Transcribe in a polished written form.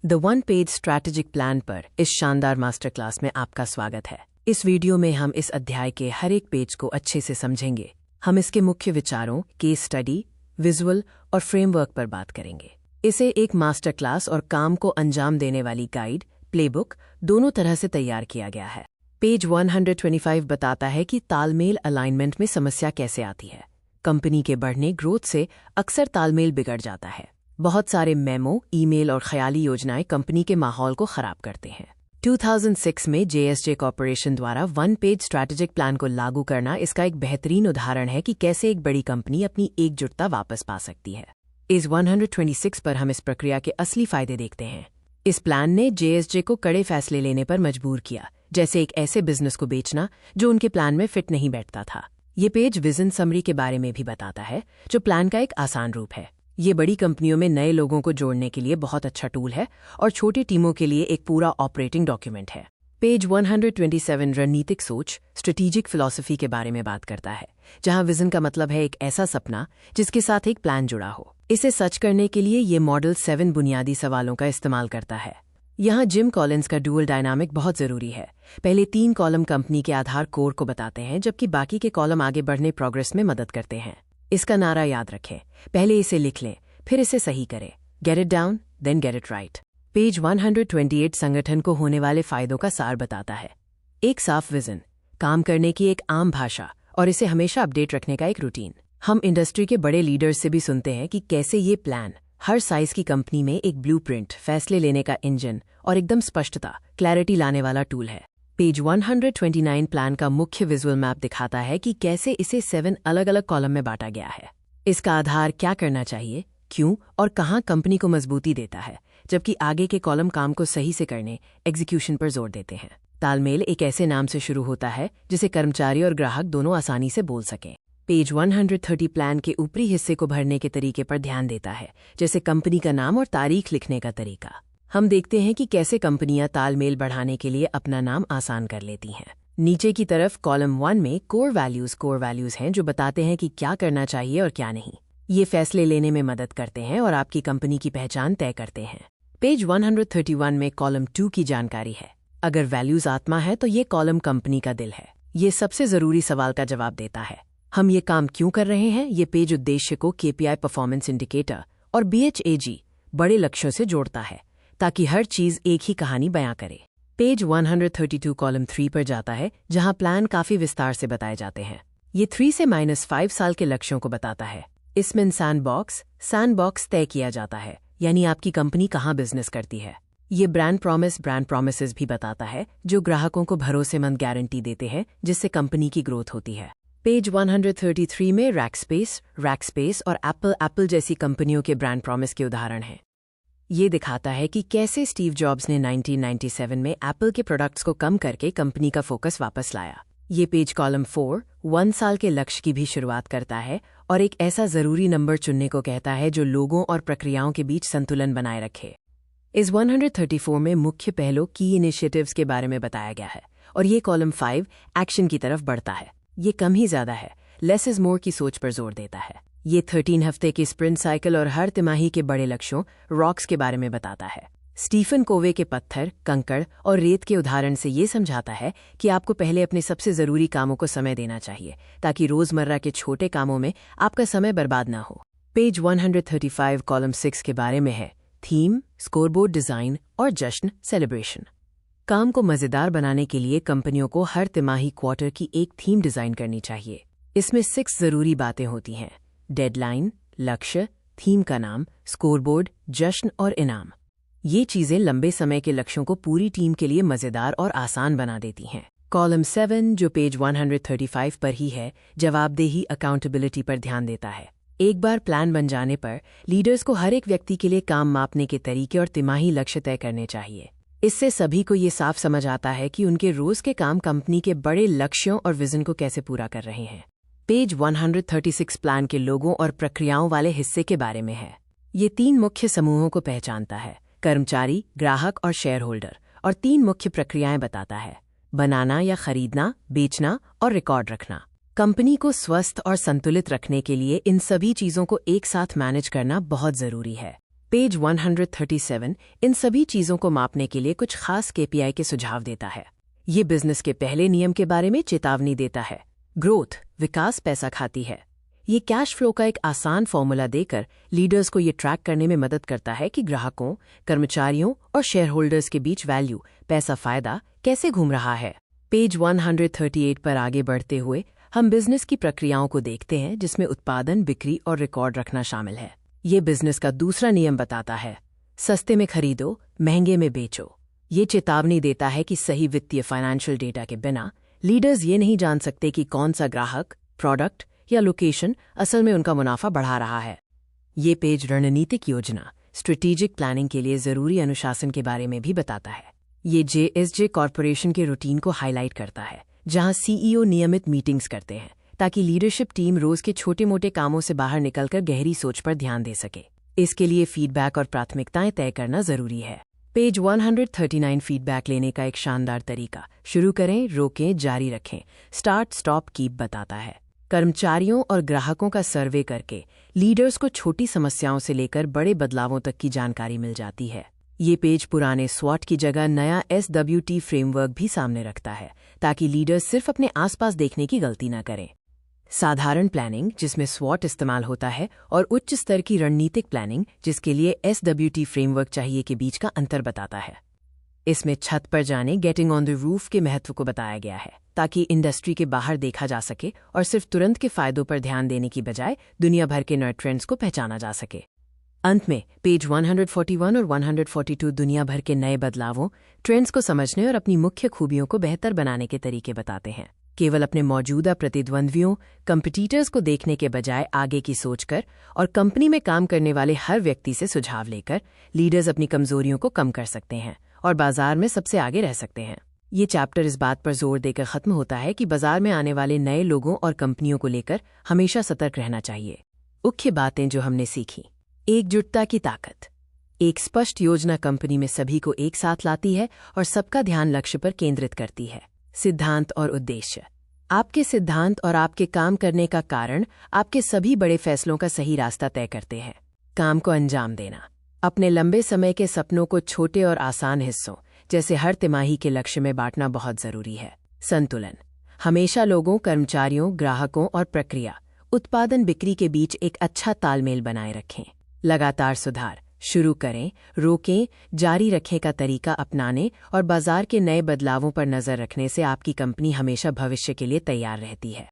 The one page strategic plan पर इस शानदार मास्टर क्लास में आपका स्वागत है। इस वीडियो में हम इस अध्याय के हर एक पेज को अच्छे से समझेंगे। हम इसके मुख्य विचारों, केस स्टडी, विजुअल और फ्रेमवर्क पर बात करेंगे। इसे एक मास्टर क्लास और काम को अंजाम देने वाली गाइड, प्लेबुक दोनों तरह से तैयार किया गया है। पेज 125 बताता है कि तालमेल अलाइनमेंट में समस्या कैसे आती है। कंपनी के बढ़ने ग्रोथ से अक्सर तालमेल बिगड़ जाता है। बहुत सारे मेमो, ईमेल और ख्याली योजनाएं कंपनी के माहौल को खराब करते हैं। 2006 में JSJ कॉर्पोरेशन द्वारा वन पेज स्ट्रैटेजिक प्लान को लागू करना इसका एक बेहतरीन उदाहरण है कि कैसे एक बड़ी कंपनी अपनी एकजुटता वापस पा सकती है। इस 126 पर हम इस प्रक्रिया के असली फायदे देखते हैं। इस प्लान ने JSJ को कड़े फैसले लेने पर मजबूर किया, जैसे एक ऐसे बिजनेस को बेचना जो उनके प्लान में फिट नहीं बैठता था। ये पेज विजन समरी के बारे में भी बताता है, जो प्लान का एक आसान रूप है। ये बड़ी कंपनियों में नए लोगों को जोड़ने के लिए बहुत अच्छा टूल है और छोटी टीमों के लिए एक पूरा ऑपरेटिंग डॉक्यूमेंट है। पेज 127 रणनीतिक सोच, स्ट्रेटेजिक फिलॉसफी के बारे में बात करता है, जहां विजन का मतलब है एक ऐसा सपना जिसके साथ एक प्लान जुड़ा हो। इसे सच करने के लिए ये मॉडल 7 बुनियादी सवालों का इस्तेमाल करता है। यहाँ जिम कॉलिंस का डुअल डायनामिक बहुत जरूरी है। पहले 3 कॉलम कंपनी के आधार कोर को बताते हैं, जबकि बाकी के कॉलम आगे बढ़ने प्रोग्रेस में मदद करते हैं। इसका नारा याद रखें, पहले इसे लिख लें, फिर इसे सही करें। Get it down, then get it right. Page 128 संगठन को होने वाले फायदों का सार बताता है। एक साफ विजन, काम करने की एक आम भाषा और इसे हमेशा अपडेट रखने का एक रूटीन। हम इंडस्ट्री के बड़े लीडर्स से भी सुनते हैं कि कैसे ये प्लान हर साइज की कंपनी में एक ब्लूप्रिंट, फैसले लेने का इंजन और एकदम स्पष्टता, क्लैरिटी लाने वाला टूल है। पेज 129 प्लान का मुख्य विजुअल मैप दिखाता है कि कैसे इसे 7 अलग अलग कॉलम में बांटा गया है। इसका आधार क्या करना चाहिए, क्यों और कहाँ कंपनी को मजबूती देता है, जबकि आगे के कॉलम काम को सही से करने, एग्जीक्यूशन पर जोर देते हैं। तालमेल एक ऐसे नाम से शुरू होता है जिसे कर्मचारी और ग्राहक दोनों आसानी से बोल सकें। पेज 130 प्लान के ऊपरी हिस्से को भरने के तरीके पर ध्यान देता है, जैसे कंपनी का नाम और तारीख लिखने का तरीका। हम देखते हैं कि कैसे कंपनियां तालमेल बढ़ाने के लिए अपना नाम आसान कर लेती हैं। नीचे की तरफ कॉलम 1 में कोर वैल्यूज हैं, जो बताते हैं कि क्या करना चाहिए और क्या नहीं। ये फैसले लेने में मदद करते हैं और आपकी कंपनी की पहचान तय करते हैं। पेज 131 में कॉलम 2 की जानकारी है। अगर वैल्यूज आत्मा है तो ये कॉलम कंपनी का दिल है। ये सबसे जरूरी सवाल का जवाब देता है। हम ये काम क्यों कर रहे हैं? ये पेज उद्देश्य को KPI परफॉर्मेंस इंडिकेटर और BHAG बड़े लक्ष्यों से जोड़ता है, ताकि हर चीज एक ही कहानी बयां करे। पेज 132 कॉलम 3 पर जाता है, जहां प्लान काफी विस्तार से बताए जाते हैं। ये 3 से -5 साल के लक्ष्यों को बताता है। इसमें सैंडबॉक्स तय किया जाता है, यानी आपकी कंपनी कहाँ बिजनेस करती है। ये ब्रांड प्रॉमिसेस भी बताता है, जो ग्राहकों को भरोसेमंद गारंटी देते हैं, जिससे कंपनी की ग्रोथ होती है। पेज 133 में रैकस्पेस और एप्पल जैसी कंपनियों के ब्रांड प्रॉमिस के उदाहरण हैं। ये दिखाता है कि कैसे स्टीव जॉब्स ने 1997 में एप्पल के प्रोडक्ट्स को कम करके कंपनी का फोकस वापस लाया। ये पेज कॉलम 4 1 साल के लक्ष्य की भी शुरुआत करता है और एक ऐसा जरूरी नंबर चुनने को कहता है जो लोगों और प्रक्रियाओं के बीच संतुलन बनाए रखे। इस 134 में मुख्य पहलों की इनिशिएटिव्स के बारे में बताया गया है और ये कॉलम 5 एक्शन की तरफ बढ़ता है। ये कम ही ज्यादा है, लेस इज मोर की सोच पर जोर देता है। ये 13 हफ्ते की स्प्रिंट साइकिल और हर तिमाही के बड़े लक्ष्यों, रॉक्स के बारे में बताता है। स्टीफन कोवे के पत्थर, कंकड़ और रेत के उदाहरण से ये समझाता है कि आपको पहले अपने सबसे जरूरी कामों को समय देना चाहिए, ताकि रोजमर्रा के छोटे कामों में आपका समय बर्बाद ना हो। पेज 135 कॉलम 6 के बारे में है। थीम, स्कोरबोर्ड डिजाइन और जश्न, सेलिब्रेशन। काम को मजेदार बनाने के लिए कंपनियों को हर तिमाही क्वार्टर की एक थीम डिजाइन करनी चाहिए। इसमें 6 जरूरी बातें होती हैं: डेडलाइन, लक्ष्य, थीम का नाम, स्कोरबोर्ड, जश्न और इनाम। ये चीजें लंबे समय के लक्ष्यों को पूरी टीम के लिए मजेदार और आसान बना देती हैं। कॉलम 7, जो पेज 135 पर ही है, जवाबदेही, अकाउंटेबिलिटी पर ध्यान देता है। एक बार प्लान बन जाने पर लीडर्स को हर एक व्यक्ति के लिए काम मापने के तरीके और तिमाही लक्ष्य तय करने चाहिए। इससे सभी को ये साफ समझ आता है कि उनके रोज के काम कंपनी के बड़े लक्ष्यों और विजन को कैसे पूरा कर रहे हैं। पेज 136 प्लान के लोगों और प्रक्रियाओं वाले हिस्से के बारे में है। ये 3 मुख्य समूहों को पहचानता है: कर्मचारी, ग्राहक और शेयर होल्डर, और 3 मुख्य प्रक्रियाएं बताता है: बनाना या खरीदना, बेचना और रिकॉर्ड रखना। कंपनी को स्वस्थ और संतुलित रखने के लिए इन सभी चीजों को एक साथ मैनेज करना बहुत जरूरी है। पेज 137 इन सभी चीजों को मापने के लिए कुछ खास केपीआई के सुझाव देता है। ये बिजनेस के पहले नियम के बारे में चेतावनी देता है। ग्रोथ, विकास पैसा खाती है। ये कैश फ्लो का एक आसान फॉर्मूला देकर लीडर्स को ये ट्रैक करने में मदद करता है कि ग्राहकों, कर्मचारियों और शेयर होल्डर्स के बीच वैल्यू, पैसा फायदा कैसे घूम रहा है। पेज 138 पर आगे बढ़ते हुए हम बिजनेस की प्रक्रियाओं को देखते हैं, जिसमें उत्पादन, बिक्री और रिकॉर्ड रखना शामिल है। ये बिजनेस का दूसरा नियम बताता है, सस्ते में खरीदो, महंगे में बेचो। ये चेतावनी देता है कि सही वित्तीय फाइनेंशियल डेटा के बिना लीडर्स ये नहीं जान सकते कि कौन सा ग्राहक, प्रोडक्ट या लोकेशन असल में उनका मुनाफा बढ़ा रहा है। ये पेज रणनीतिक योजना, स्ट्रेटेजिक प्लानिंग के लिए जरूरी अनुशासन के बारे में भी बताता है। ये JSJ कॉरपोरेशन के रूटीन को हाईलाइट करता है, जहां CEO नियमित मीटिंग्स करते हैं ताकि लीडरशिप टीम रोज के छोटे मोटे कामों से बाहर निकलकर गहरी सोच पर ध्यान दे सके। इसके लिए फीडबैक और प्राथमिकताएं तय करना जरूरी है। पेज 139 फीडबैक लेने का एक शानदार तरीका, शुरू करें, रोकें, जारी रखें, स्टार्ट स्टॉप कीप बताता है। कर्मचारियों और ग्राहकों का सर्वे करके लीडर्स को छोटी समस्याओं से लेकर बड़े बदलावों तक की जानकारी मिल जाती है। ये पेज पुराने SWOT की जगह नया SWT फ्रेमवर्क भी सामने रखता है, ताकि लीडर्स सिर्फ अपने आसपास देखने की गलती न करें। साधारण प्लानिंग, जिसमें SWOT इस्तेमाल होता है, और उच्च स्तर की रणनीतिक प्लानिंग, जिसके लिए SWT फ्रेमवर्क चाहिए, के बीच का अंतर बताता है। इसमें छत पर जाने, गेटिंग ऑन द रूफ के महत्व को बताया गया है, ताकि इंडस्ट्री के बाहर देखा जा सके और सिर्फ तुरंत के फायदों पर ध्यान देने की बजाय दुनिया भर के नए ट्रेंड्स को पहचाना जा सके। अंत में पेज 141 और 142 दुनिया भर के नए बदलावों, ट्रेंड्स को समझने और अपनी मुख्य खूबियों को बेहतर बनाने के तरीके बताते हैं। केवल अपने मौजूदा प्रतिद्वंद्वियों, कंपटीटर्स को देखने के बजाय आगे की सोचकर और कंपनी में काम करने वाले हर व्यक्ति से सुझाव लेकर लीडर्स अपनी कमजोरियों को कम कर सकते हैं और बाजार में सबसे आगे रह सकते हैं। ये चैप्टर इस बात पर जोर देकर खत्म होता है कि बाजार में आने वाले नए लोगों और कंपनियों को लेकर हमेशा सतर्क रहना चाहिए। मुख्य बातें जो हमने सीखी: एकजुटता की ताकत। एक स्पष्ट योजना कंपनी में सभी को एक साथ लाती है और सबका ध्यान लक्ष्य पर केंद्रित करती है। सिद्धांत और उद्देश्य। आपके सिद्धांत और आपके काम करने का कारण आपके सभी बड़े फैसलों का सही रास्ता तय करते हैं। काम को अंजाम देना। अपने लंबे समय के सपनों को छोटे और आसान हिस्सों, जैसे हर तिमाही के लक्ष्य में बांटना बहुत जरूरी है। संतुलन। हमेशा लोगों, कर्मचारियों, ग्राहकों और प्रक्रिया, उत्पादन, बिक्री के बीच एक अच्छा तालमेल बनाए रखें। लगातार सुधार। शुरू करें, रोकें, जारी रखें का तरीका अपनाने और बाजार के नए बदलावों पर नजर रखने से आपकी कंपनी हमेशा भविष्य के लिए तैयार रहती है।